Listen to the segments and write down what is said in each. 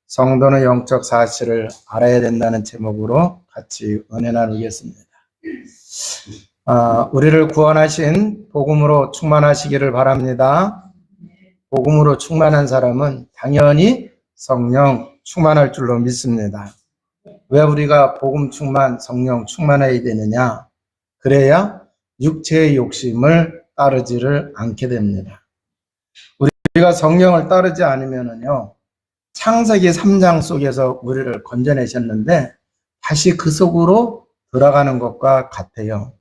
성도는 영적 사실을 알아야 된다는 제목으로 같이 은혜 나누겠습니다. 우리를 구원하신 복음으로 충만하시기를 바랍니다. 복음으로 충만한 사람은 당연히 성령 충만할 줄로 믿습니다. 왜 우리가 복음 충만, 성령 충만해야 되느냐? 그래야 육체의 욕심을 따르지를 않게 됩니다. 우리가 성령을 따르지 않으면요, 창세기 3장 속에서 우리를 건져내셨는데 다시 그 속으로 들어가는 것과 같아요.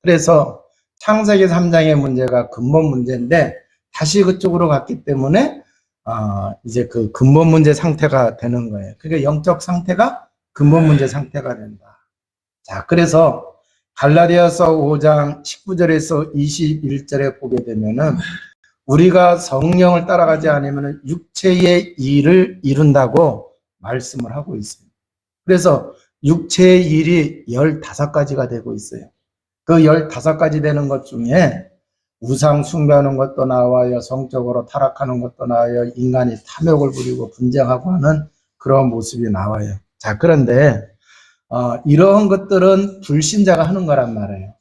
그래서 창세기 3장의 문제가 근본 문제인데 다시 그쪽으로 갔기 때문에 이제 그 근본 문제 상태가 되는 거예요. 그러니까 영적 상태가 근본 문제 상태가 된다. 자, 그래서 갈라디아서 5장 19절에서 21절에 보게 되면은 우리가 성령을 따라가지 않으면 육체의 일을 이룬다고 말씀을 하고 있어요. 그래서 육체의 일이 15가지가 되고 있어요. 그 15가지 되는 것 중에 우상 숭배하는 것도 나와요. 성적으로 타락하는 것도 나와요. 인간이 탐욕을 부리고 분쟁하고 하는 그런 모습이 나와요. 자, 그런데 이러한 것들은 불신자가 하는 거란 말이에요.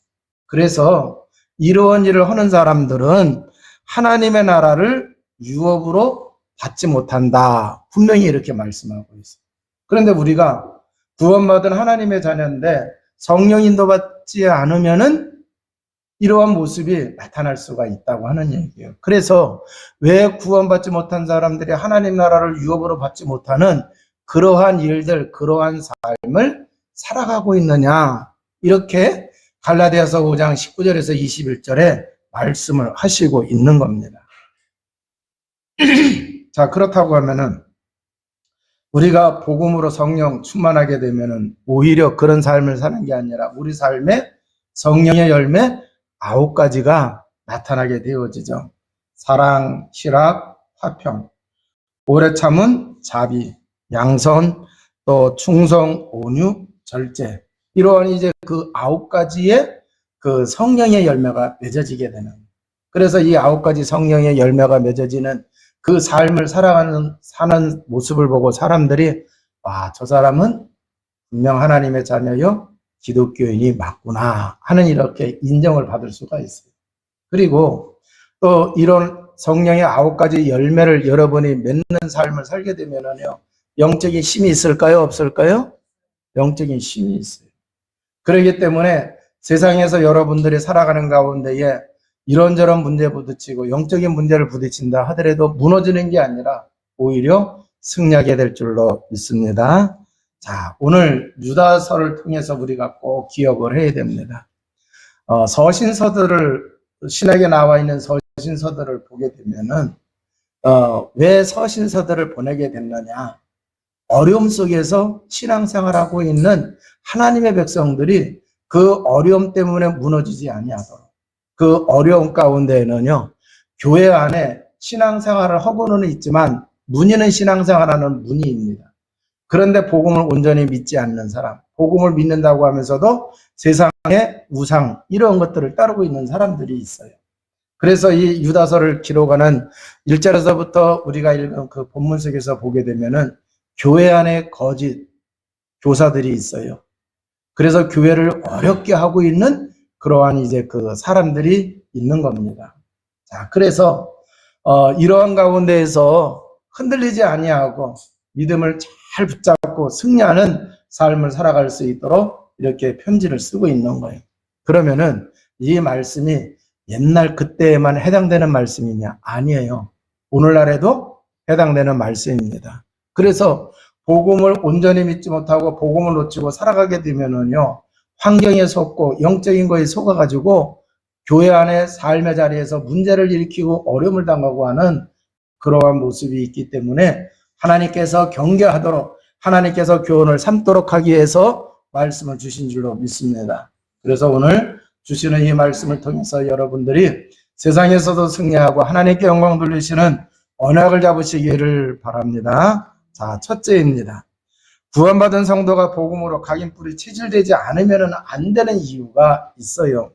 그래서 이러한 일을 하는 사람들은 하나님의 나라를 유업으로 받지 못한다. 분명히 이렇게 말씀하고 있어요. 그런데 우리가 구원받은 하나님의 자녀인데 성령 인도받지 않으면은 이러한 모습이 나타날 수가 있다고 하는 얘기예요. 그래서 왜 구원받지 못한 사람들이 하나님 나라를 유업으로 받지 못하는 그러한 일들, 그러한 삶을 살아가고 있느냐, 이렇게 갈라디아서 5장 19절에서 21절에 말씀을 하시고 있는 겁니다. 자, 그렇다고 하면은 우리가 복음으로 성령 충만하게 되면은 오히려 그런 삶을 사는 게 아니라 우리 삶에 성령의 열매 9가지가 나타나게 되어지죠. 사랑, 희락, 화평, 오래 참은, 자비, 양선, 또 충성, 온유, 절제. 이러한 이제 그 9가지의 그 성령의 열매가 맺어지게 되는. 그래서 이 9가지 성령의 열매가 맺어지는 그 삶을 사는 모습을 보고 사람들이, 와, 저 사람은 분명 하나님의 자녀요, 기독교인이 맞구나 하는 이렇게 인정을 받을 수가 있어요. 그리고 또 이런 성령의 9가지 열매를 여러분이 맺는 삶을 살게 되면은요, 영적인 힘이 있을까요? 없을까요? 영적인 힘이 있어요. 그렇기 때문에 세상에서 여러분들이 살아가는 가운데에 이런저런 문제 부딪히고 영적인 문제를 부딪힌다 하더라도 무너지는 게 아니라 오히려 승리하게 될 줄로 믿습니다. 자, 오늘 유다서를 통해서 우리가 꼭 기억을 해야 됩니다. 서신서들을, 신약에 나와 있는 서신서들을 보게 되면은 왜 서신서들을 보내게 됐느냐? 어려움 속에서 신앙생활하고 있는 하나님의 백성들이 그 어려움 때문에 무너지지 아니하도록, 그 어려움 가운데에는요, 교회 안에 신앙생활을 하고는 있지만 문의는 신앙생활하는 문의입니다. 그런데 복음을 온전히 믿지 않는 사람, 복음을 믿는다고 하면서도 세상의 우상, 이런 것들을 따르고 있는 사람들이 있어요. 그래서 이 유다서를 기록하는 1절에서부터 우리가 읽은 그 본문 속에서 보게 되면은 교회 안에 거짓 교사들이 있어요. 그래서 교회를 어렵게 하고 있는 그러한 이제 그 사람들이 있는 겁니다. 자, 그래서 이러한 가운데에서 흔들리지 아니하고 믿음을 잘 붙잡고 승리하는 삶을 살아갈 수 있도록 이렇게 편지를 쓰고 있는 거예요. 그러면은 이 말씀이 옛날 그때에만 해당되는 말씀이냐? 아니에요. 오늘날에도 해당되는 말씀입니다. 그래서 복음을 온전히 믿지 못하고 복음을 놓치고 살아가게 되면은요, 환경에 속고 영적인 거에 속아가지고 교회 안에 삶의 자리에서 문제를 일으키고 어려움을 당하고 하는 그러한 모습이 있기 때문에 하나님께서 경계하도록, 하나님께서 교훈을 삼도록 하기 위해서 말씀을 주신 줄로 믿습니다. 그래서 오늘 주시는 이 말씀을 통해서 여러분들이 세상에서도 승리하고 하나님께 영광 돌리시는 언약을 잡으시기를 바랍니다. 자, 첫째입니다. 구원받은 성도가 복음으로 각인뿔이 체질되지 않으면 안 되는 이유가 있어요.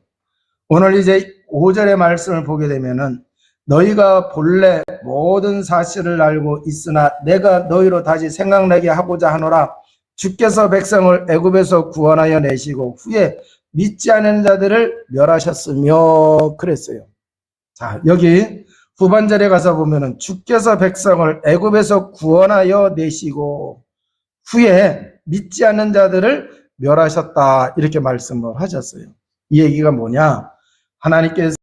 오늘 이제 5절의 말씀을 보게 되면은 너희가 본래 모든 사실을 알고 있으나 내가 너희로 다시 생각나게 하고자 하노라. 주께서 백성을 애굽에서 구원하여 내시고 후에 믿지 않은 자들을 멸하셨으며 그랬어요. 자, 여기 후반절에 가서 보면은 주께서 백성을 애굽에서 구원하여 내시고 후에 믿지 않는 자들을 멸하셨다 이렇게 말씀을 하셨어요. 이 얘기가 뭐냐? 하나님께서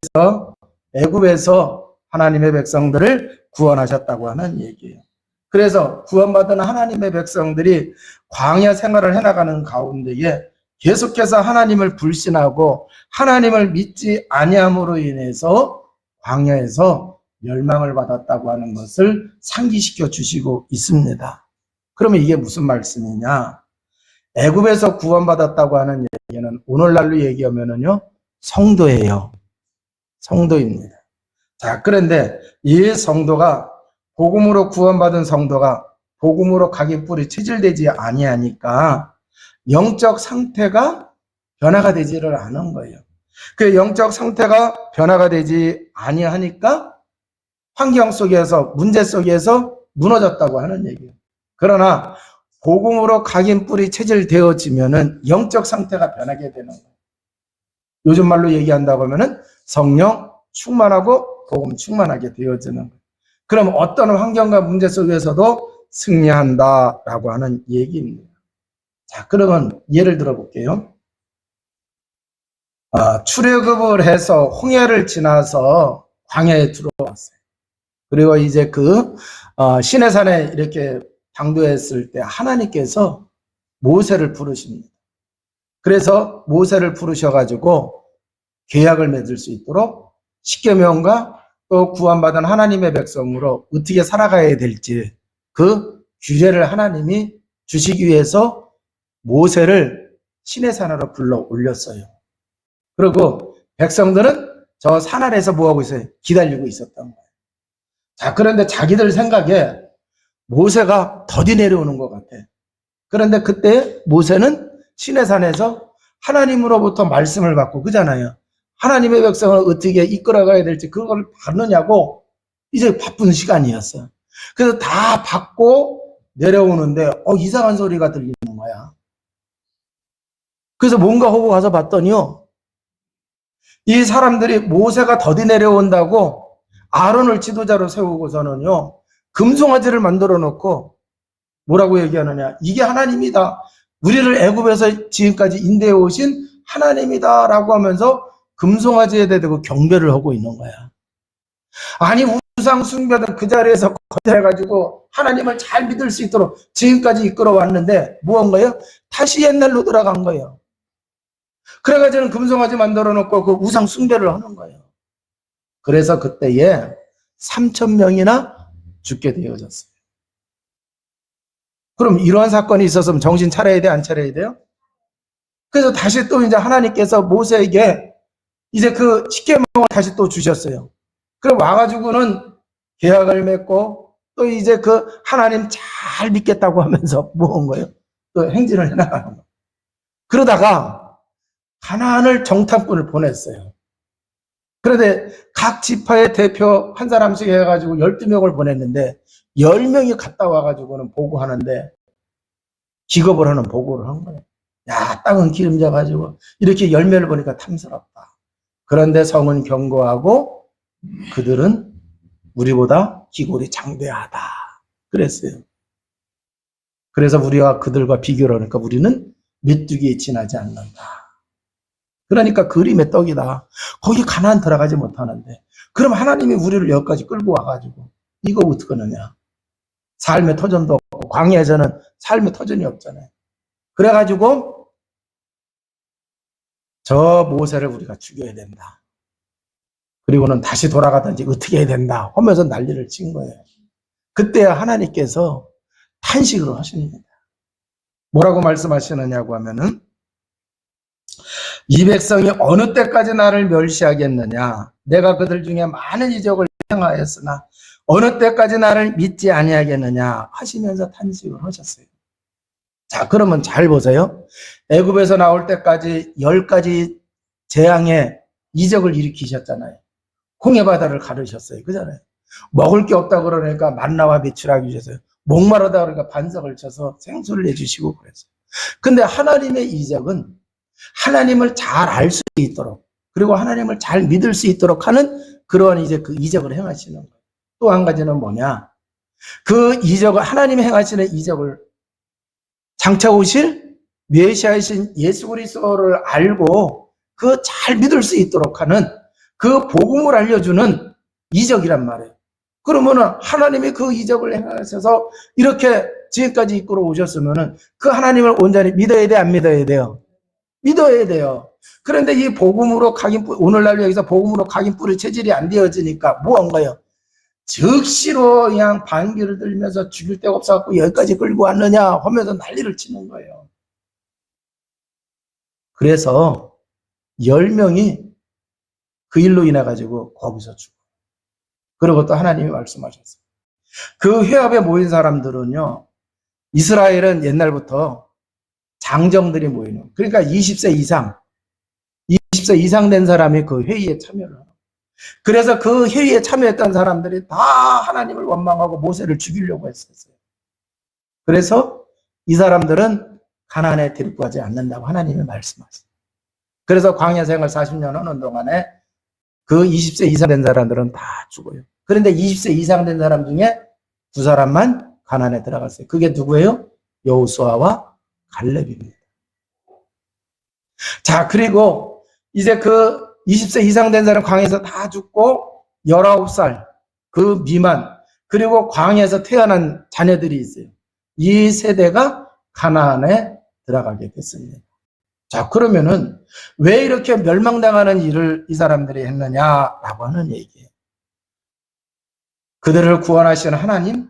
애굽에서 하나님의 백성들을 구원하셨다고 하는 얘기예요. 그래서 구원받은 하나님의 백성들이 광야 생활을 해나가는 가운데에 계속해서 하나님을 불신하고 하나님을 믿지 아니함으로 인해서 광야에서 멸망을 받았다고 하는 것을 상기시켜 주시고 있습니다. 그러면 이게 무슨 말씀이냐? 애굽에서 구원받았다고 하는 얘기는 오늘날로 얘기하면은요, 성도예요. 성도입니다. 자, 그런데 이 성도가 복음으로 구원받은 성도가 복음으로 각인뿔이 체질되지 아니하니까 영적 상태가 변화가 되지를 않은 거예요. 그 영적 상태가 변화가 되지 아니하니까 환경 속에서 문제 속에서 무너졌다고 하는 얘기예요. 그러나 복음으로 각인뿔이 체질되어지면은 영적 상태가 변하게 되는 거예요. 요즘 말로 얘기한다고 하면은 성령 충만하고 복음 충만하게 되어지는 거예요. 그럼 어떤 환경과 문제 속에서도 승리한다라고 하는 얘기입니다. 자, 그러면 예를 들어 볼게요. 출애굽을 해서 홍해를 지나서 광야에 들어왔어요. 그리고 이제 시내산에 이렇게 당도했을 때 하나님께서 모세를 부르십니다. 그래서 모세를 부르셔가지고 계약을 맺을 수 있도록 십계명과 또 구원받은 하나님의 백성으로 어떻게 살아가야 될지 그 규례를 하나님이 주시기 위해서 모세를 시내산으로 불러 올렸어요. 그리고 백성들은 저 산 아래에서 뭐하고 있어요? 기다리고 있었던 거예요. 자, 그런데 자기들 생각에 모세가 더디 내려오는 것 같아. 그런데 그때 모세는 시내산에서 하나님으로부터 말씀을 받고 그잖아요. 하나님의 백성을 어떻게 이끌어가야 될지 그걸 받느냐고 이제 바쁜 시간이었어. 그래서 다 받고 내려오는데 이상한 소리가 들리는 거야. 그래서 뭔가 하고 가서 봤더니요, 이 사람들이 모세가 더디 내려온다고 아론을 지도자로 세우고서는요, 금송아지를 만들어 놓고 뭐라고 얘기하느냐? 이게 하나님이다. 우리를 애굽에서 지금까지 인도해 오신 하나님이다라고 하면서 금송아지에 대고 경배를 하고 있는 거야. 아니, 우상 숭배는 그 자리에서 거듭해가지고 하나님을 잘 믿을 수 있도록 지금까지 이끌어 왔는데 뭐 한 거예요? 다시 옛날로 돌아간 거예요. 그래가지고 금송아지 만들어 놓고 그 우상 숭배를 하는 거예요. 그래서 그때에 3,000명이나 죽게 되어졌어요. 그럼 이러한 사건이 있었으면 정신 차려야 돼, 안 차려야 돼요? 그래서 다시 또 이제 하나님께서 모세에게 이제 그 십계명을 다시 또 주셨어요. 그럼 와가지고는 계약을 맺고 또 이제 그 하나님 잘 믿겠다고 하면서 뭐 한 거예요? 또 행진을 해나가는 거예요. 그러다가 가나안을 정탐꾼을 보냈어요. 그런데 각 지파의 대표 한 사람씩 해가지고 12명을 보냈는데 10명이 갔다 와가지고는 보고하는데 기겁을 하는 보고를 한 거예요. 야, 땅은 기름져가지고 이렇게 열매를 보니까 탐스럽다. 그런데 성은 견고하고 그들은 우리보다 기골이 장대하다. 그랬어요. 그래서 우리가 그들과 비교를 하니까 우리는 메뚜기에 지나지 않는다. 그러니까 그림의 떡이다. 거기 가나안 들어가지 못하는데 그럼 하나님이 우리를 여기까지 끌고 와가지고 이거 어떡하느냐. 삶의 터전도 없고 광야에서는 삶의 터전이 없잖아요. 그래가지고 저 모세를 우리가 죽여야 된다. 그리고는 다시 돌아가든지 어떻게 해야 된다 하면서 난리를 친 거예요. 그때야 하나님께서 탄식을 하십니다. 뭐라고 말씀하시느냐고 하면은 이 백성이 어느 때까지 나를 멸시하겠느냐. 내가 그들 중에 많은 이적을 행하였으나 어느 때까지 나를 믿지 아니하겠느냐 하시면서 탄식을 하셨어요. 자, 그러면 잘 보세요. 애굽에서 나올 때까지 10가지 재앙의 이적을 일으키셨잖아요. 홍해바다를 가르셨어요. 그잖아요. 먹을 게 없다 그러니까 만나와 배추라기 주셨어요. 목마르다 그러니까 반석을 쳐서 생수를 내주시고 그랬어요. 근데 하나님의 이적은 하나님을 잘 알 수 있도록, 그리고 하나님을 잘 믿을 수 있도록 하는 그러한 이제 그 이적을 행하시는 거예요. 또 한 가지는 뭐냐? 그 이적을, 하나님이 행하시는 이적을 장차 오실 메시아이신 예수 그리스도를 알고 그 잘 믿을 수 있도록 하는 그 복음을 알려주는 이적이란 말이에요. 그러면은 하나님이 그 이적을 행하셔서 이렇게 지금까지 이끌어 오셨으면은 그 하나님을 온전히 믿어야 돼, 안 믿어야 돼요? 믿어야 돼요. 그런데 이 복음으로 각인 뿌리, 오늘날 여기서 복음으로 각인 뿌리 체질이 안 되어지니까 뭐한가요? 즉시로 그냥 반기를 들면서 죽일 데가 없어갖고 여기까지 끌고 왔느냐 하면서 난리를 치는 거예요. 그래서 10명이 그 일로 인해 가지고 거기서 죽어. 그리고 또 하나님이 말씀하셨어요. 그 회합에 모인 사람들은요, 이스라엘은 옛날부터 장정들이 모이는, 그러니까 20세 이상 된 사람이 그 회의에 참여를 하고, 그래서 그 회의에 참여했던 사람들이 다 하나님을 원망하고 모세를 죽이려고 했었어요. 그래서 이 사람들은 가나안에 데리고 가지 않는다고 하나님이 말씀하셨어요. 그래서 광야 생활 40년 하는 동안에 그 20세 이상 된 사람들은 다 죽어요. 그런데 20세 이상 된 사람 중에 두 사람만 가나안에 들어갔어요. 그게 누구예요? 여호수아와 갈렙입니다. 자, 그리고 이제 그 20세 이상 된 사람 광야에서 다 죽고 19살 그 미만, 그리고 광야에서 태어난 자녀들이 있어요. 이 세대가 가나안에 들어가게 됐습니다. 자, 그러면은 왜 이렇게 멸망당하는 일을 이 사람들이 했느냐라고 하는 얘기예요. 그들을 구원하시는 하나님,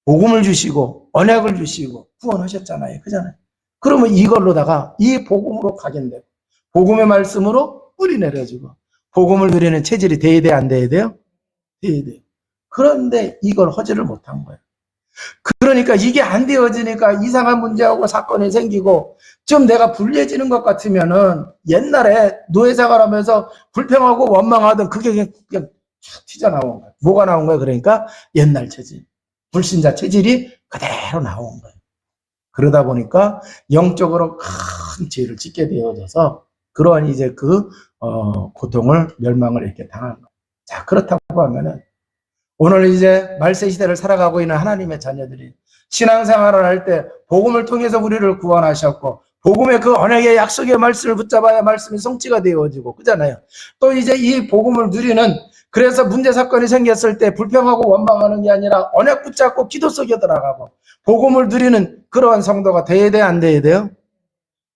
복음을 주시고 언약을 주시고 구원하셨잖아요. 그잖아요. 그러면 이걸로다가 이 복음으로 각인되고 복음의 말씀으로 뿌리 내려주고 복음을 누리는 체질이 돼야 돼, 안 돼야 돼요? 돼야 돼요. 그런데 이걸 허지를 못한 거예요. 그러니까 이게 안 되어지니까 이상한 문제하고 사건이 생기고 좀 내가 불리해지는 것 같으면은 옛날에 노예생활하면서 불평하고 원망하던 그게 그냥 쫙 튀어나온 거예요. 뭐가 나온 거예요? 그러니까 옛날 체질, 불신자 체질이 그대로 나온 거예요. 그러다 보니까 영적으로 큰 죄를 짓게 되어져서 그러한 이제 그 고통을, 멸망을 이렇게 당한 거예요. 자, 그렇다고 하면은 오늘 이제 말세 시대를 살아가고 있는 하나님의 자녀들이 신앙생활을 할 때 복음을 통해서 우리를 구원하셨고 복음의 그 언약의 약속의 말씀을 붙잡아야 말씀이 성취가 되어지고, 그잖아요. 또 이제 이 복음을 누리는, 그래서 문제 사건이 생겼을 때 불평하고 원망하는 게 아니라 언약 붙잡고 기도 속에 들어가고 복음을 누리는 그러한 성도가 돼야 돼, 안 돼야 돼요?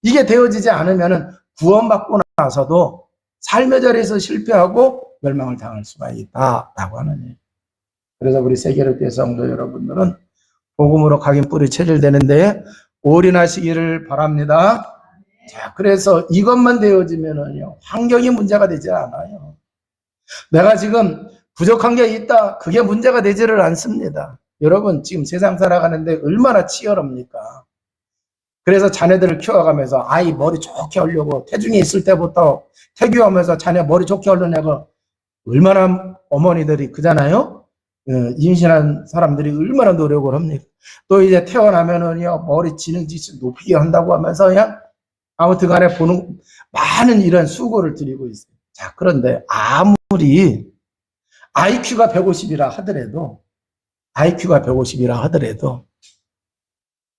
이게 되어지지 않으면은 구원받고 나서도 삶의 자리에서 실패하고 멸망을 당할 수가 있다라고 하는 얘기. 그래서 우리 세계를 성도 여러분들은 복음으로 각인 뿌리 체질되는 데에 올인하시기를 바랍니다. 자, 그래서 이것만 되어지면은요, 환경이 문제가 되지 않아요. 내가 지금 부족한 게 있다, 그게 문제가 되지를 않습니다. 여러분, 지금 세상 살아가는데 얼마나 치열합니까? 그래서 자녀들을 키워가면서 아이 머리 좋게 하려고 태중에 있을 때부터 태교하면서 자녀 머리 좋게 하려고 얼마나 어머니들이, 그잖아요? 임신한 사람들이 얼마나 노력을 합니까? 또 이제 태어나면은요, 머리 지능지수 높이게 한다고 하면서 그냥 아무튼 간에 보는 많은 이런 수고를 드리고 있어요. 자, 그런데 아무리 IQ가 150이라 하더라도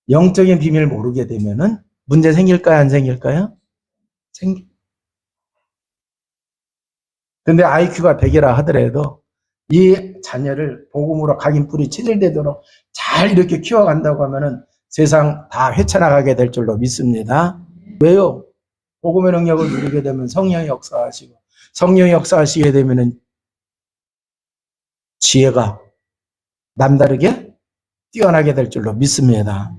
영적인 비밀을 모르게 되면은 문제 생길까요, 안 생길까요? 근데 IQ가 100이라 하더라도 이 자녀를 복음으로 각인 뿌리 체질되도록 잘 이렇게 키워간다고 하면은 세상 다 헤쳐나가게 될 줄로 믿습니다. 왜요? 복음의 능력을 누리게 되면 성령이 역사하시고, 성령이 역사하시게 되면은 지혜가 남다르게 뛰어나게 될 줄로 믿습니다.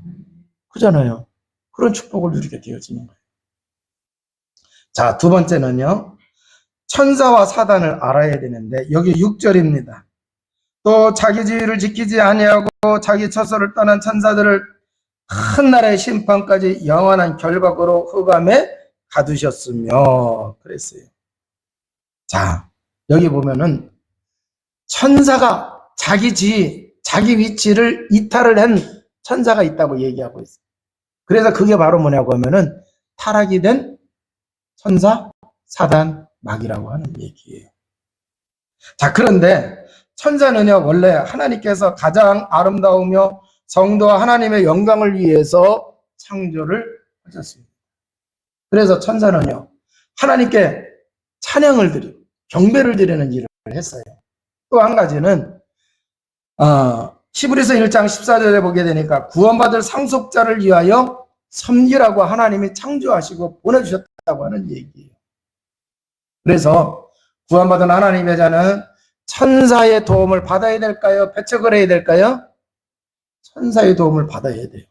그잖아요. 그런 축복을 누리게 되어지는 거예요. 자, 두 번째는요, 천사와 사단을 알아야 되는데 여기 6절입니다. 또 자기 지위를 지키지 아니하고 자기 처소를 떠난 천사들을 큰 날의 심판까지 영원한 결박으로 흑암에 가두셨으며 그랬어요. 자, 여기 보면은 천사가 자기 위치를 이탈을 한 천사가 있다고 얘기하고 있어요. 그래서 그게 바로 뭐냐고 하면은 타락이 된 천사, 사단, 마귀라고 하는 얘기예요. 자, 그런데 천사는요, 원래 하나님께서 가장 아름다우며 성도와 하나님의 영광을 위해서 창조를 하셨습니다. 그래서 천사는요, 하나님께 찬양을 드리고 경배를 드리는 일을 했어요. 또 한 가지는 히브리서 1장 14절에 보게 되니까 구원받을 상속자를 위하여 섬기라고 하나님이 창조하시고 보내주셨다고 하는 얘기예요. 그래서 구원받은 하나님의 자는 천사의 도움을 받아야 될까요? 배척을 해야 될까요? 천사의 도움을 받아야 돼요.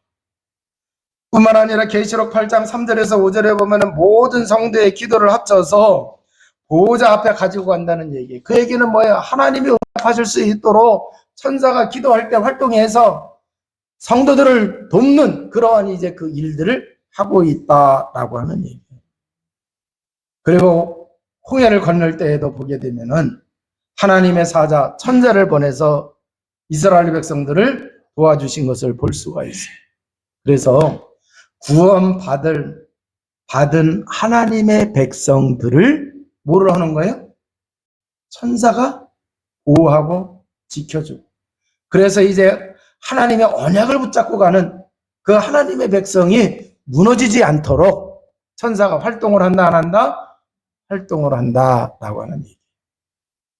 뿐만 아니라 계시록 8장 3절에서 5절에 보면은 모든 성도의 기도를 합쳐서 보호자 앞에 가지고 간다는 얘기. 그 얘기는 뭐예요? 하나님이 응답하실 수 있도록 천사가 기도할 때 활동해서 성도들을 돕는 그러한 이제 그 일들을 하고 있다라고 하는 얘기예요. 그리고 홍해를 건널 때에도 보게 되면은 하나님의 사자 천사를 보내서 이스라엘 백성들을 도와주신 것을 볼 수가 있어요. 그래서 받은 하나님의 백성들을 뭐를 하는 거예요? 천사가 보호하고 지켜주고. 그래서 이제 하나님의 언약을 붙잡고 가는 그 하나님의 백성이 무너지지 않도록 천사가 활동을 한다, 안 한다? 활동을 한다라고 하는 얘기.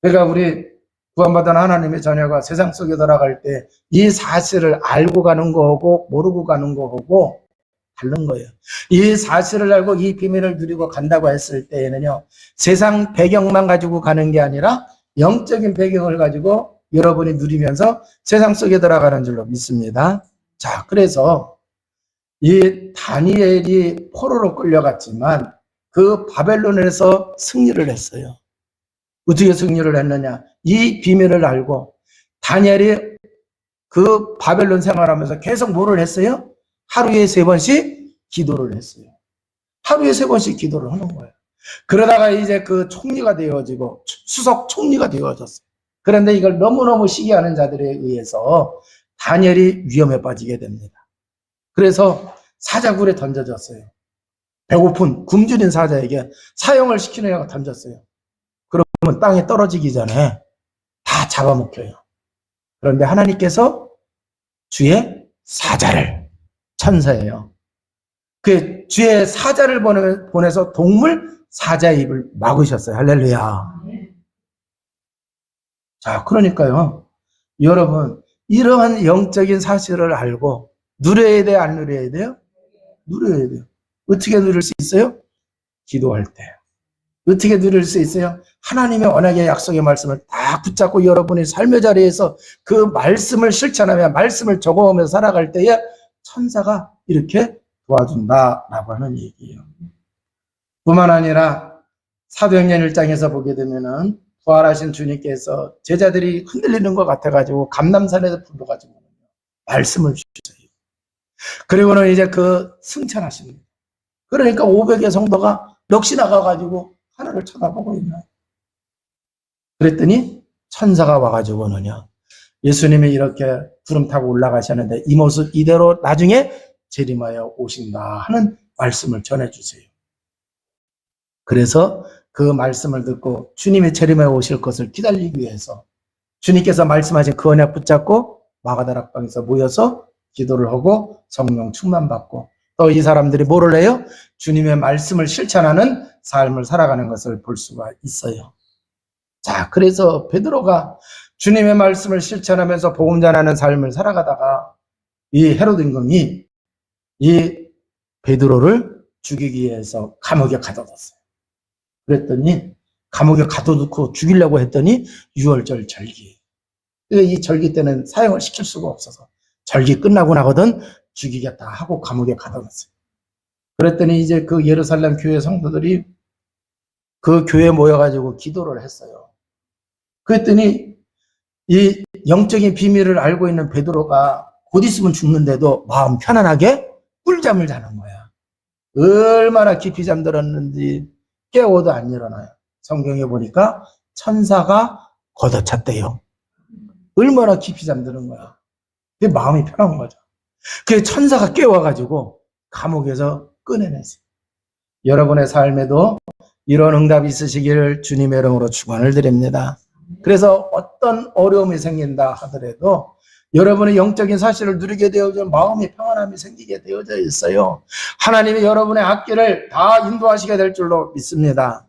그러니까 우리 구원받은 하나님의 자녀가 세상 속에 돌아갈 때 이 사실을 알고 가는 거하고 모르고 가는 거하고 다른 거예요. 이 사실을 알고 이 비밀을 누리고 간다고 했을 때에는요, 세상 배경만 가지고 가는 게 아니라 영적인 배경을 가지고 여러분이 누리면서 세상 속에 들어가는 줄로 믿습니다. 자, 그래서 이 다니엘이 포로로 끌려갔지만 그 바벨론에서 승리를 했어요. 어떻게 승리를 했느냐? 이 비밀을 알고 다니엘이 그 바벨론 생활하면서 계속 뭐를 했어요? 하루에 3번씩 기도를 했어요. 하루에 3번씩 기도를 하는 거예요. 그러다가 이제 그 총리가 되어지고 수석 총리가 되어졌어요. 그런데 이걸 너무너무 시기하는 자들에 의해서 다니엘이 위험에 빠지게 됩니다. 그래서 사자굴에 던져졌어요. 배고픈 굶주린 사자에게 사형을 시키느냐고 던졌어요. 그러면 땅에 떨어지기 전에 다 잡아먹혀요. 그런데 하나님께서 주의 사자를, 천사예요. 그 주의 사자를 보내서 동물 사자의 입을 막으셨어요. 할렐루야. 자, 그러니까요, 여러분, 이러한 영적인 사실을 알고 누려야 돼요, 안 누려야 돼요? 누려야 돼요. 어떻게 누릴 수 있어요? 기도할 때. 어떻게 누릴 수 있어요? 하나님의 언약의 약속의 말씀을 딱 붙잡고 여러분의 삶의 자리에서 그 말씀을 실천하며 말씀을 적어오면서 살아갈 때에 천사가 이렇게 도와준다라고 하는 얘기예요. 뿐만 아니라 사도행전 1장에서 보게 되면은 부활하신 주님께서 제자들이 흔들리는 것 같아가지고 감람산에서 불러가지고 말씀을 주셨어요. 그리고는 이제 그 승천하십니다. 그러니까 500의 성도가 넋이 나가가지고 하늘을 쳐다보고 있나요? 그랬더니 천사가 와가지고는요, 예수님이 이렇게 구름 타고 올라가셨는데 이 모습 이대로 나중에 재림하여 오신다 하는 말씀을 전해주세요. 그래서 그 말씀을 듣고 주님이 재림하여 오실 것을 기다리기 위해서 주님께서 말씀하신 그 언약 붙잡고 마가다락방에서 모여서 기도를 하고 성령 충만받고 또 이 사람들이 뭐를 해요? 주님의 말씀을 실천하는 삶을 살아가는 것을 볼 수가 있어요. 자, 그래서 베드로가 주님의 말씀을 실천하면서 복음 전하는 삶을 살아가다가 이 헤롯 임금이 이 베드로를 죽이기 위해서 감옥에 가둬뒀어요. 그랬더니 감옥에 가둬놓고 죽이려고 했더니 6월절 절기. 이 절기 때는 사형을 시킬 수가 없어서 절기 끝나고 나거든 죽이겠다 하고 감옥에 가둬놨어요. 그랬더니 이제 그 예루살렘 교회 성도들이 그 교회에 모여가지고 기도를 했어요. 그랬더니 이 영적인 비밀을 알고 있는 베드로가 곧 있으면 죽는데도 마음 편안하게 꿀잠을 자는 거야. 얼마나 깊이 잠들었는지 깨워도 안 일어나요. 성경에 보니까 천사가 걷어찼대요. 얼마나 깊이 잠드는 거야. 그게 마음이 편한 거죠. 그 천사가 깨워가지고 감옥에서 꺼내냈어요. 여러분의 삶에도 이런 응답이 있으시기를 주님의 이름으로 축원을 드립니다. 그래서 어떤 어려움이 생긴다 하더라도 여러분의 영적인 사실을 누리게 되어져 마음의 평안함이 생기게 되어져 있어요. 하나님이 여러분의 앞길을 다 인도하시게 될 줄로 믿습니다.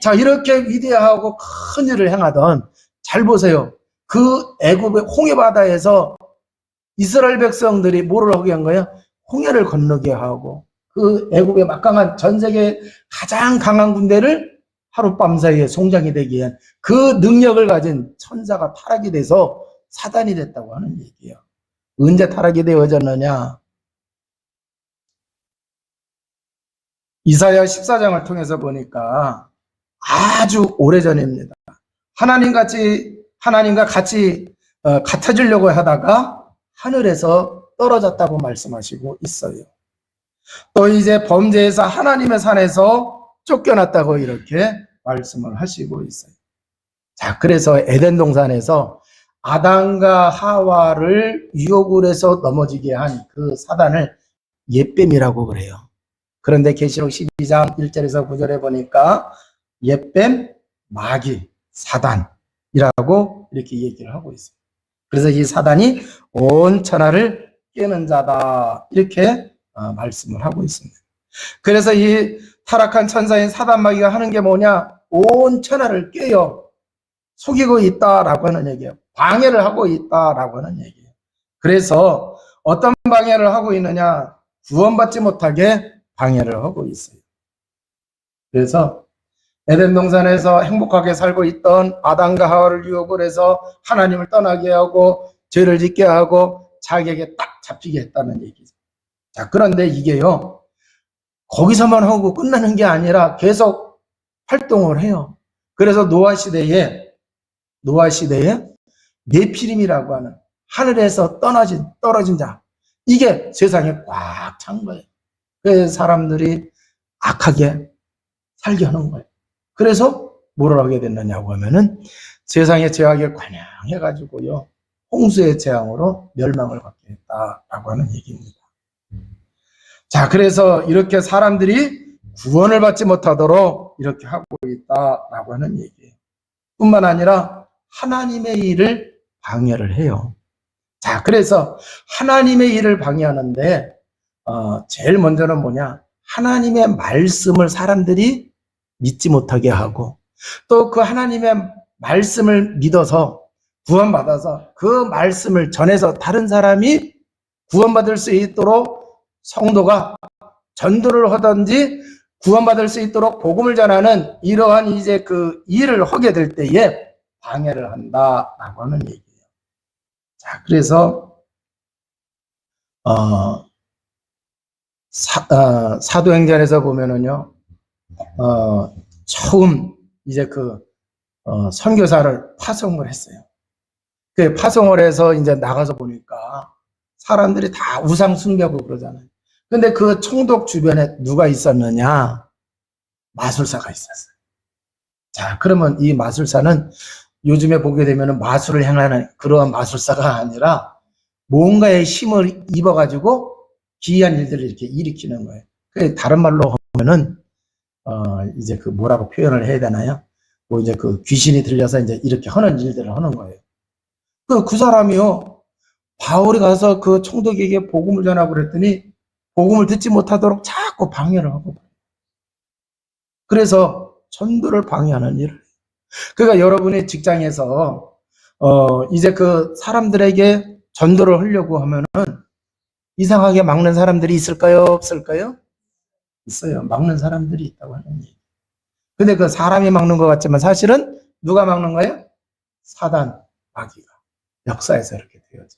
자, 이렇게 위대하고 큰 일을 행하던, 잘 보세요. 그 애굽의 홍해바다에서 이스라엘 백성들이 뭐를 하게 한 거예요? 홍해를 건너게 하고 그 애굽의 막강한 전 세계 가장 강한 군대를 하룻밤 사이에 송장이 되게 한 그 능력을 가진 천사가 타락이 돼서 사단이 됐다고 하는 얘기예요. 언제 타락이 되어졌느냐? 이사야 14장을 통해서 보니까 아주 오래전입니다. 하나님과 같이 같아지려고 하다가 하늘에서 떨어졌다고 말씀하시고 있어요. 또 이제 범죄에서 하나님의 산에서 쫓겨났다고 이렇게 말씀을 하시고 있어요. 자, 그래서 에덴 동산에서 아담과 하와를 유혹을 해서 넘어지게 한 그 사단을 옅뱀이라고 그래요. 그런데 계시록 12장 1절에서 9절에 보니까 옅뱀, 마귀, 사단이라고 이렇게 얘기를 하고 있어요. 그래서 이 사단이 온 천하를 깨는 자다 이렇게 말씀을 하고 있습니다. 그래서 이 타락한 천사인 사단 마귀가 하는 게 뭐냐? 온 천하를 깨요. 속이고 있다라고 하는 얘기예요. 방해를 하고 있다라고 하는 얘기예요. 그래서 어떤 방해를 하고 있느냐? 구원받지 못하게 방해를 하고 있어요. 그래서 에덴 동산에서 행복하게 살고 있던 아담과 하와를 유혹을 해서 하나님을 떠나게 하고 죄를 짓게 하고 자기에게 딱 잡히게 했다는 얘기죠. 자, 그런데 이게요, 거기서만 하고 끝나는 게 아니라 계속 활동을 해요. 그래서 노아 시대에 네피림이라고 하는 하늘에서 떨어진 자, 이게 세상에 꽉 찬 거예요. 그래서 사람들이 악하게 살게 하는 거예요. 그래서 뭐를 하게 됐느냐고 하면은 세상의 죄악에 관영해가지고요, 홍수의 재앙으로 멸망을 받게 했다라고 하는 얘기입니다. 자, 그래서 이렇게 사람들이 구원을 받지 못하도록 이렇게 하고 있다라고 하는 얘기예요. 뿐만 아니라 하나님의 일을 방해를 해요. 자, 그래서 하나님의 일을 방해하는데 제일 먼저는 뭐냐? 하나님의 말씀을 사람들이 믿지 못하게 하고, 또 그 하나님의 말씀을 믿어서 구원받아서 그 말씀을 전해서 다른 사람이 구원받을 수 있도록 성도가 전도를 하든지 구원받을 수 있도록 복음을 전하는 이러한 이제 그 일을 하게 될 때에 방해를 한다라고 하는 얘기예요. 자, 그래서 사도행전에서 보면은요, 처음 이제 그 선교사를 파송을 했어요. 그 파송을 해서 이제 나가서 보니까 사람들이 다 우상 숭배하고 그러잖아요. 근데 그 총독 주변에 누가 있었느냐? 마술사가 있었어요. 자, 그러면 이 마술사는 요즘에 보게 되면 마술을 행하는 그러한 마술사가 아니라 뭔가의 힘을 입어가지고 기이한 일들을 이렇게 일으키는 거예요. 그 다른 말로 하면은 이제 그 뭐라고 표현을 해야 되나요? 뭐 이제 그 귀신이 들려서 이제 이렇게 하는 일들을 하는 거예요. 그 사람이요, 바울이 가서 그 총독에게 복음을 전하고 그랬더니 복음을 듣지 못하도록 자꾸 방해를 하고, 그래서 전도를 방해하는 일을 해요. 그러니까 여러분의 직장에서 이제 그 사람들에게 전도를 하려고 하면은 이상하게 막는 사람들이 있을까요? 없을까요? 있어요. 막는 사람들이 있다고 하는 얘기. 근데 그 사람이 막는 것 같지만 사실은 누가 막는 거예요? 사단, 마귀가 역사에서 이렇게 되어져.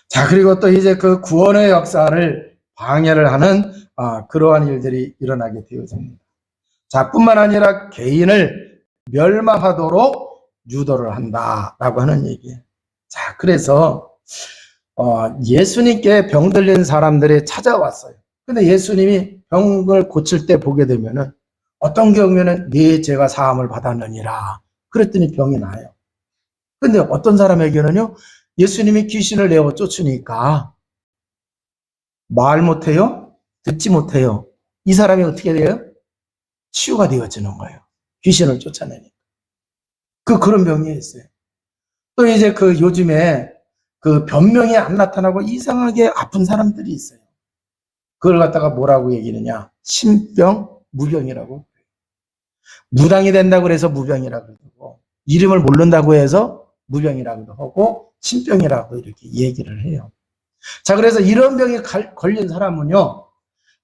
자, 그리고 또 이제 그 구원의 역사를 방해를 하는 그러한 일들이 일어나게 되어집니다. 자, 뿐만 아니라 개인을 멸망하도록 유도를 한다라고 하는 얘기예요. 자, 그래서 예수님께 병 들린 사람들이 찾아왔어요. 근데 예수님이 병을 고칠 때 보게 되면은 어떤 경우에는 네 죄가 사함을 받았느니라. 그랬더니 병이 나요. 근데 어떤 사람에게는요, 예수님이 귀신을 내어 쫓으니까 말 못해요? 듣지 못해요. 이 사람이 어떻게 돼요? 치유가 되어지는 거예요. 귀신을 쫓아내니까. 그런 병이 있어요. 또 이제 요즘에 변명이 안 나타나고 이상하게 아픈 사람들이 있어요. 그걸 갖다가 뭐라고 얘기하느냐? 신병, 무병이라고. 무당이 된다고 해서 무병이라고 그러고, 이름을 모른다고 해서 무병이라고도 하고, 신병이라고 이렇게 얘기를 해요. 자, 그래서 이런 병에 걸린 사람은요,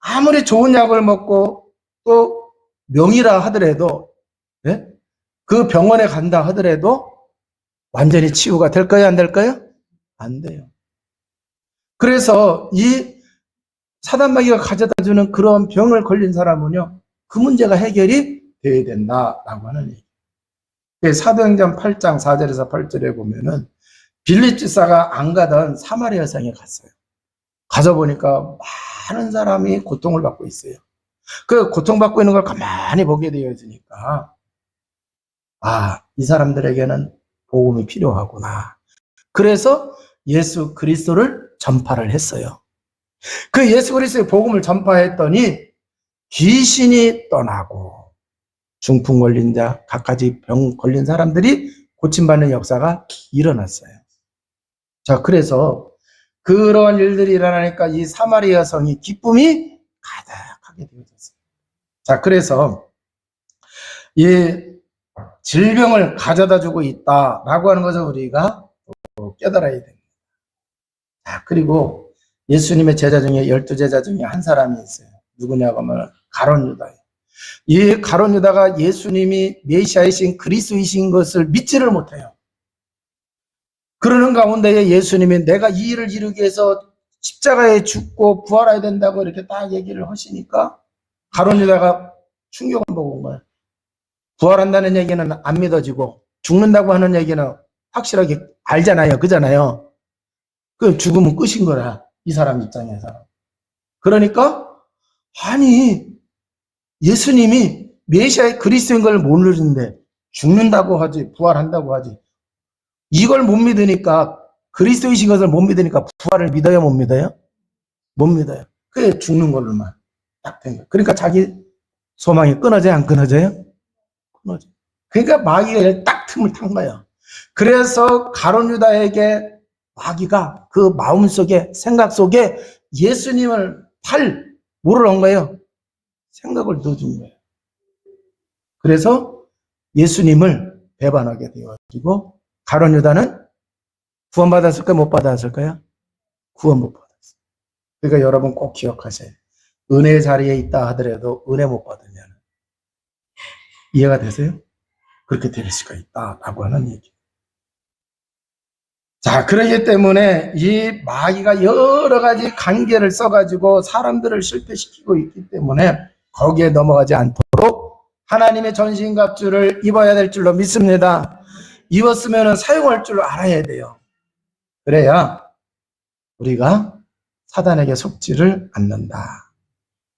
아무리 좋은 약을 먹고 또 명이라 하더라도, 네? 그 병원에 간다 하더라도 완전히 치유가 될까요? 안 될까요? 안 돼요. 그래서 이 사단마귀가 가져다 주는 그런 병을 걸린 사람은요, 그 문제가 해결이 돼야 된다라고 하는 얘기. 사도행전 8장 4절에서 8절에 보면은 빌립 집사가 안 가던 사마리아 성에 갔어요. 가서 보니까 많은 사람이 고통을 받고 있어요. 그 고통받고 있는 걸 가만히 보게 되어지니까, 이 사람들에게는 복음이 필요하구나. 그래서 예수 그리스도를 전파를 했어요. 그 예수 그리스도의 복음을 전파했더니 귀신이 떠나고 중풍 걸린 자, 갖가지 병 걸린 사람들이 고침받는 역사가 일어났어요. 자, 그래서 그런 일들이 일어나니까 이 사마리아 성이 기쁨이 가득하게 되어졌어요. 자, 그래서 이 질병을 가져다 주고 있다라고 하는 것을 우리가 깨달아야 됩니다. 자, 그리고 예수님의 제자 중에 12제자 중에 한 사람이 있어요. 누구냐고 하면 가룟 유다예요. 이 가룟 유다가 예수님이 메시아이신 그리스도이신 것을 믿지를 못해요. 그러는 가운데에 예수님이 내가 이 일을 이루기 위해서 십자가에 죽고 부활해야 된다고 이렇게 딱 얘기를 하시니까 가룟 유다가 충격을 먹은 거예요. 부활한다는 얘기는 안 믿어지고 죽는다고 하는 얘기는 확실하게 알잖아요. 그잖아요. 그 죽으면 끝인 거라, 이 사람 입장에서. 그러니까 아니 예수님이 메시아의 그리스도인 걸 모르는데 죽는다고 하지 부활한다고 하지, 이걸 못 믿으니까, 그리스도이신 것을 못 믿으니까 부활을 믿어요, 못 믿어요? 못 믿어요. 그게 죽는 걸로만 딱 된 거예요. 그러니까 자기 소망이 끊어져요, 안 끊어져요? 끊어져. 그러니까 마귀가 딱 틈을 탄 거예요. 그래서 가룟 유다에게 마귀가 그 마음속에, 생각 속에 예수님을 뭐를 한 거예요? 생각을 넣어준 거예요. 그래서 예수님을 배반하게 되어지고, 가룟 유다는 구원받았을까요? 못 받았을까요? 구원 못 받았어요. 그러니까 여러분 꼭 기억하세요. 은혜의 자리에 있다 하더라도 은혜 못 받으면, 이해가 되세요? 그렇게 될 수가 있다라고 하는 얘기. 자, 그러기 때문에 이 마귀가 여러 가지 관계를 써가지고 사람들을 실패시키고 있기 때문에 거기에 넘어가지 않도록 하나님의 전신갑주를 입어야 될 줄로 믿습니다. 입었으면 사용할 줄 알아야 돼요. 그래야 우리가 사단에게 속지를 않는다.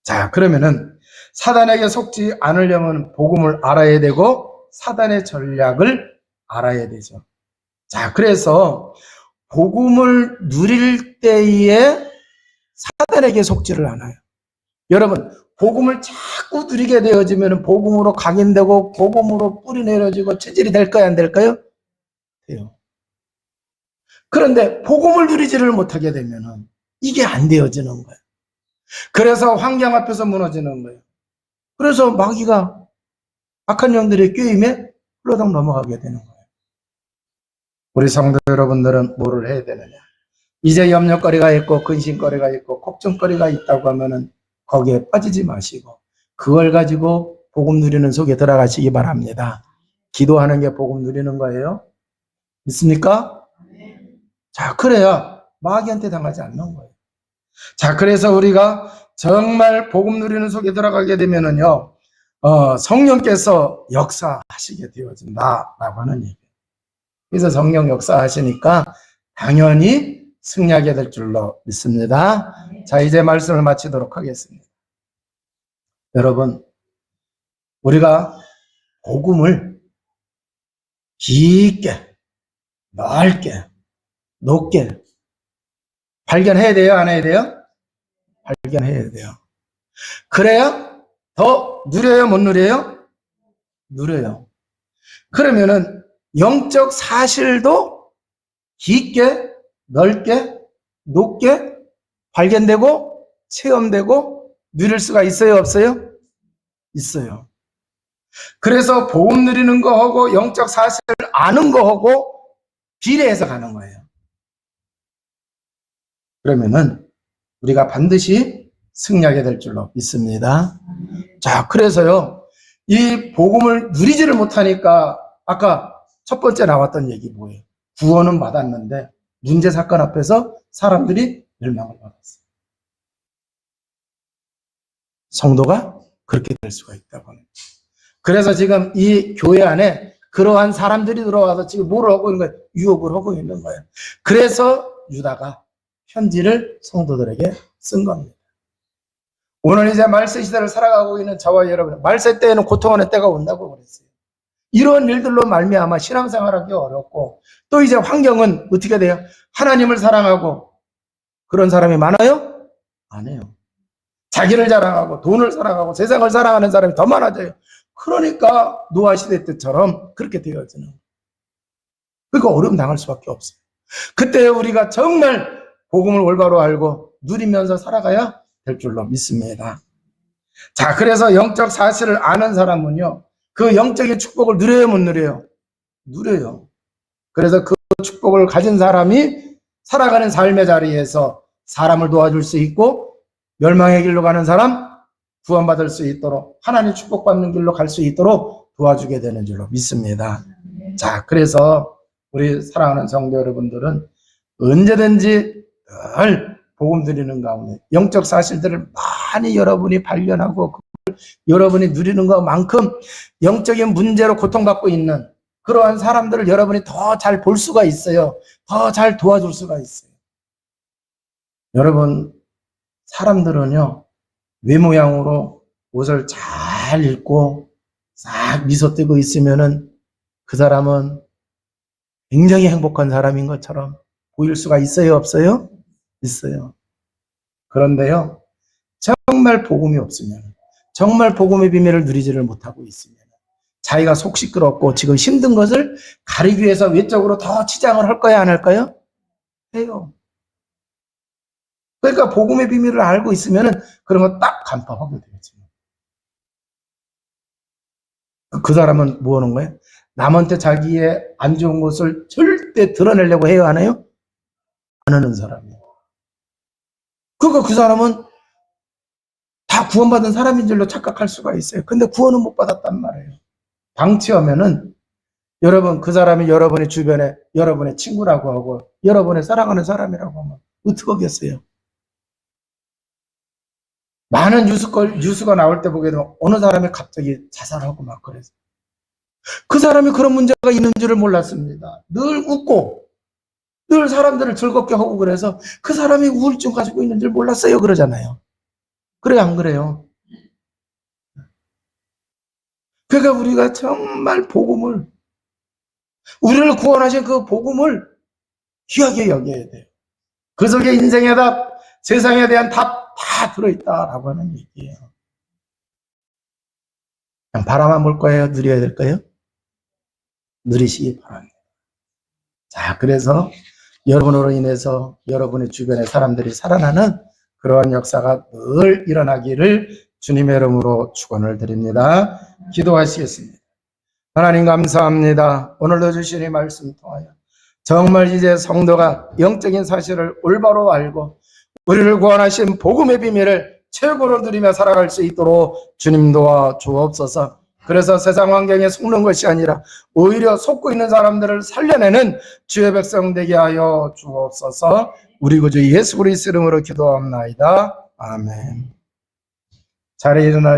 자, 그러면은 사단에게 속지 않으려면 복음을 알아야 되고 사단의 전략을 알아야 되죠. 자, 그래서 복음을 누릴 때에 사단에게 속지를 않아요. 여러분, 복음을 자꾸 누리게 되어지면 복음으로 각인되고 복음으로 뿌리내려지고 체질이 될까요, 안 될까요? 돼요. 그런데 복음을 누리지를 못하게 되면 이게 안 되어지는 거예요. 그래서 환경 앞에서 무너지는 거예요. 그래서 마귀가 악한 영들의 꾀임에 흘러덩 넘어가게 되는 거예요. 우리 성도 여러분들은 뭐를 해야 되느냐? 이제 염려거리가 있고 근심거리가 있고 걱정거리가 있다고 하면은 거기에 빠지지 마시고 그걸 가지고 복음 누리는 속에 들어가시기 바랍니다. 기도하는 게 복음 누리는 거예요. 믿습니까? 자, 그래야 마귀한테 당하지 않는 거예요. 자, 그래서 우리가 정말 복음 누리는 속에 들어가게 되면은요, 성령께서 역사하시게 되어진다라고 하는 얘기예요. 그래서 성령 역사하시니까 당연히 승리하게 될 줄로 믿습니다. 자, 이제 말씀을 마치도록 하겠습니다. 여러분, 우리가 복음을 깊게, 넓게, 높게 발견해야 돼요? 안 해야 돼요? 발견해야 돼요. 그래야 더 누려요? 못 누려요? 누려요. 그러면은 영적 사실도 깊게, 넓게, 높게 발견되고 체험되고 누릴 수가 있어요? 없어요? 있어요. 그래서 복음 누리는 거하고 영적 사실을 아는 거하고 비례해서 가는 거예요. 그러면은 우리가 반드시 승리하게 될 줄로 믿습니다. 자, 그래서요, 이 복음을 누리지를 못하니까 아까 첫 번째 나왔던 얘기 뭐예요? 구원은 받았는데 문제 사건 앞에서 사람들이 멸망을 받았어요. 성도가 그렇게 될 수가 있다고 합니다. 그래서 지금 이 교회 안에 그러한 사람들이 들어와서 지금 뭘 하고 있는 거예요? 유혹을 하고 있는 거예요. 그래서 유다가 편지를 성도들에게 쓴 겁니다. 오늘 이제 말세 시대를 살아가고 있는 저와 여러분, 말세 때에는 고통하는 때가 온다고 그랬어요. 이런 일들로 말미암아 신앙생활하기 어렵고, 또 이제 환경은 어떻게 돼요? 하나님을 사랑하고 그런 사람이 많아요? 안 해요. 자기를 자랑하고 돈을 사랑하고 세상을 사랑하는 사람이 더 많아져요. 그러니까 노아 시대 때처럼 그렇게 되어지는 거예요. 그러니까 어려움 당할 수밖에 없어요. 그때 우리가 정말 복음을 올바로 알고 누리면서 살아가야 될 줄로 믿습니다. 자, 그래서 영적 사실을 아는 사람은요, 그 영적인 축복을 누려요, 못 누려요? 누려요. 그래서 그 축복을 가진 사람이 살아가는 삶의 자리에서 사람을 도와줄 수 있고, 멸망의 길로 가는 사람 구원받을 수 있도록, 하나님 축복받는 길로 갈 수 있도록 도와주게 되는 줄로 믿습니다. 자, 그래서 우리 사랑하는 성도 여러분들은 언제든지 늘 복음 드리는 가운데 영적 사실들을 많이 여러분이 발견하고 여러분이 누리는 것만큼 영적인 문제로 고통받고 있는 그러한 사람들을 여러분이 더 잘 볼 수가 있어요. 더 잘 도와줄 수가 있어요. 여러분, 사람들은요, 외모양으로 옷을 잘 입고 싹 미소 띄고 있으면은 그 사람은 굉장히 행복한 사람인 것처럼 보일 수가 있어요, 없어요? 있어요. 그런데요, 정말 복음이 없으면, 정말 복음의 비밀을 누리지를 못하고 있으면, 자기가 속 시끄럽고 지금 힘든 것을 가리기 위해서 외적으로 더 치장을 할 거야, 안 할까요? 해요. 그러니까 복음의 비밀을 알고 있으면은 그런 거 딱 간파하게 되겠죠. 그 사람은 뭐 하는 거예요? 남한테 자기의 안 좋은 것을 절대 드러내려고 해요, 안 해요? 안 하는 사람이에요. 그러니까 그 사람은 다 구원받은 사람인 줄로 착각할 수가 있어요. 근데 구원은 못 받았단 말이에요. 방치하면은 여러분, 그 사람이 여러분의 주변에 여러분의 친구라고 하고 여러분의 사랑하는 사람이라고 하면 어떻게 하겠어요? 많은 뉴스가 나올 때 보게 되면 어느 사람이 갑자기 자살하고 막 그래서 그 사람이 그런 문제가 있는 줄을 몰랐습니다. 늘 웃고 늘 사람들을 즐겁게 하고 그래서 그 사람이 우울증 가지고 있는 줄 몰랐어요 그러잖아요. 그래요, 안 그래요? 그러니까 우리가 정말 복음을, 우리를 구원하신 그 복음을 귀하게 여겨야 돼요. 그 속에 인생의 답, 세상에 대한 답 다 들어있다라고 하는 얘기예요. 그냥 바라만 볼 거예요? 누려야 될까요? 누리시기 바랍니다. 자, 그래서 여러분으로 인해서 여러분의 주변의 사람들이 살아나는 그러한 역사가 늘 일어나기를 주님의 이름으로 축원을 드립니다. 기도하시겠습니다. 하나님 감사합니다. 오늘도 주신 이 말씀 통하여 정말 이제 성도가 영적인 사실을 올바로 알고 우리를 구원하신 복음의 비밀을 최고로 누리며 살아갈 수 있도록 주님 도와 주옵소서. 그래서 세상 환경에 속는 것이 아니라 오히려 속고 있는 사람들을 살려내는 주의 백성 되게 하여 주옵소서. 우리 구주 예수 그리스도 이름으로 기도합나이다. 아멘. 자리에 일어나시